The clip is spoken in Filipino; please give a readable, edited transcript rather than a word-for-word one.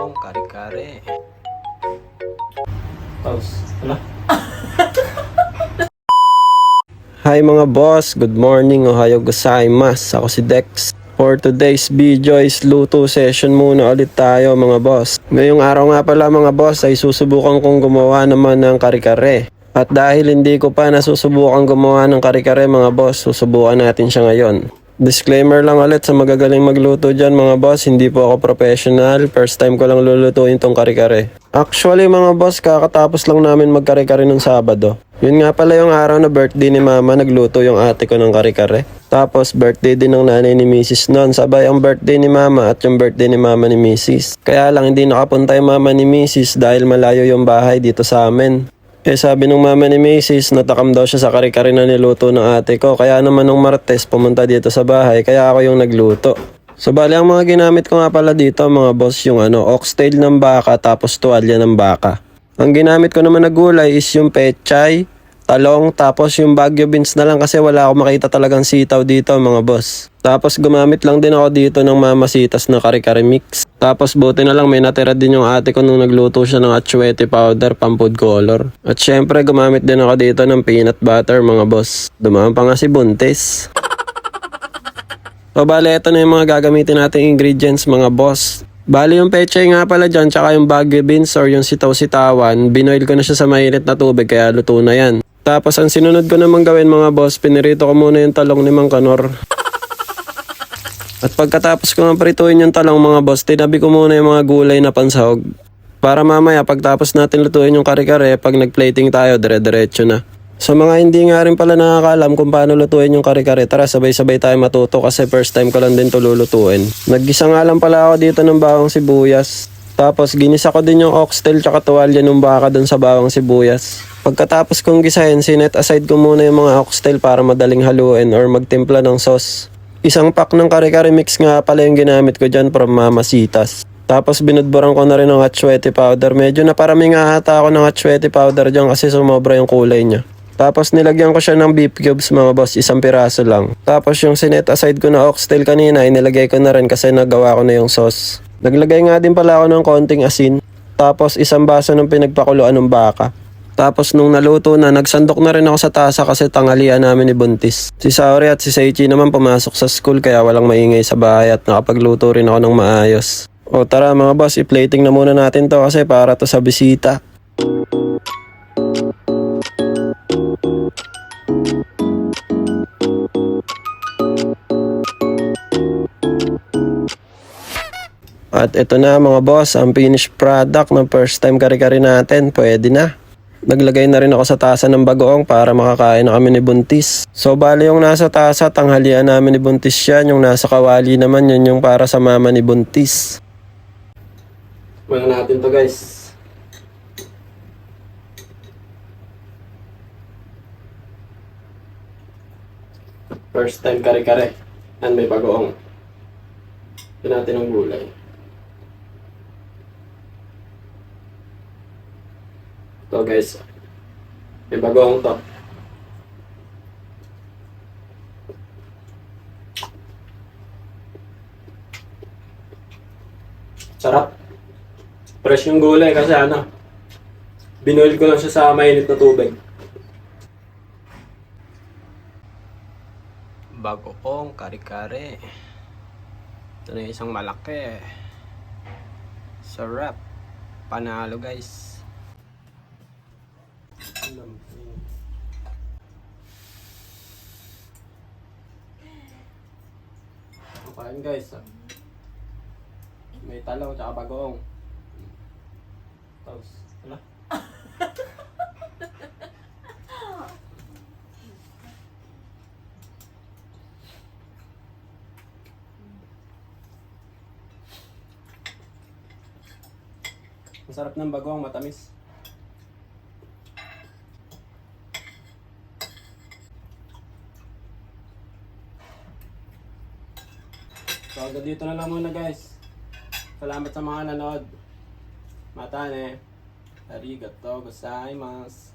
Bagoong kare-kare. Pause. Hala. Hi mga boss, good morning, ohayo gozaimasu. Ako si Dex. For today's video is luto session muna ulit tayo mga boss. Ngayong araw nga pala mga boss ay susubukan kong gumawa naman ng kare-kare. At dahil hindi ko pa nasusubukan gumawa ng kare-kare mga boss, susubukan natin siya ngayon. Disclaimer lang ulit sa magagaling magluto dyan mga boss, hindi po ako professional, first time ko lang lulutuin tong kare-kare. Actually mga boss, kakatapos lang namin magkare-kare nung Sabado. Yun nga pala yung araw na birthday ni mama, nagluto yung ate ko ng kare-kare. Tapos birthday din ng nanay ni Mrs. noon, sabay ang birthday ni mama at yung birthday ni mama ni Mrs. Kaya lang hindi nakapunta yung mama ni Mrs. dahil malayo yung bahay dito sa amin. Sabi nung mama ni Mrs. natakam daw siya sa kare-kare na niluto ng ate ko. Kaya naman nung Martes pumunta dito sa bahay, kaya ako yung nagluto. So bali ang mga ginamit ko nga pala dito mga boss yung oxtail ng baka tapos tuwalya ng baka. Ang ginamit ko naman na gulay is yung pechay, talong, tapos yung Baguio beans na lang kasi wala akong makita talagang sitaw dito mga boss. Tapos gumamit lang din ako dito ng mamasitas na kare-kare mix. Tapos buti na lang may natira din yung ate ko nung nagluto siya ng atsuete powder pang food color. At syempre gumamit din ako dito ng peanut butter mga boss. Dumaan pa nga si Buntis. So bale ito na yung mga gagamitin nating ingredients mga boss. Bali yung pechay nga pala dyan tsaka yung Baguio beans or yung sitaw-sitawan, binoil ko na siya sa mainit na tubig kaya luto na yan. Tapos ang sinunod ko naman gawin mga boss, pinirito ko muna yung talong ni Mang Kanor. At pagkatapos ko nga prituin yung talong mga boss, tinabi ko muna yung mga gulay na pansahog. Para mamaya pagtapos natin lutuin yung kare-kare, pag nag-plating tayo, dire-diretso na. Sa mga hindi nga rin pala nakakaalam kung paano lutuin yung kare-kare, tara sabay-sabay tayo matuto kasi first time ko lang din ito lulutuin. Naggisa nga lang pala ako dito ng bawang sibuyas. Tapos ginisa ko din yung oxtail tsaka tuwalya ng baka dun sa bawang sibuyas. Pagkatapos kong gisahin, sinet aside ko muna yung mga oxtail para madaling haluin or magtimpla ng sauce. Isang pack ng kare-kare mix nga pala yung ginamit ko dyan from Mamasitas. Tapos binudburan ko na rin ng atsuete powder. Medyo naparami nga ata ako ng atsuete powder dyan kasi sumobra yung kulay niya. Tapos nilagyan ko siya ng beef cubes mga boss, isang piraso lang. Tapos yung sinet aside ko na oxtail kanina, inilagay ko na rin kasi nagawa ko na yung sauce. Naglagay nga din pala ako ng konting asin. Tapos isang baso ng pinagpakuluan ng baka. Tapos nung naluto na, nagsandok na rin ako sa tasa kasi tanghalian namin ni Buntis. Si Saori at si Seichi naman pumasok sa school kaya walang maingay sa bahay at nakapagluto rin ako ng maayos. O tara mga boss, i-plating na muna natin to kasi para to sa bisita. At ito na mga boss, ang finished product ng first time kare-kare natin. Pwede na. Naglagay na rin ako sa tasa ng bagoong para makakain na kami ni Buntis. So bali yung nasa tasa, tanghalian namin ni Buntis yan. Yung nasa kawali naman, yun yung para sa mama ni Buntis. Tingnan natin to guys. First time kare-kare. And may bagoong. Ito natin ang gulay. Ito guys, may bagoong to. Sarap. Fresh yung gulay kasi binuil ko lang siya sa mainit na tubig. Bagoong kare-kare. Ito na isang malaki. Sarap. Panalo guys. Kain guys. May talong tsaka bagoong. Tapos, wala. Masarap ng bagoong, matamis. So hanggang dito na lang muna guys. Salamat sa mga nanood. Matane. Arigatou gozaimasu.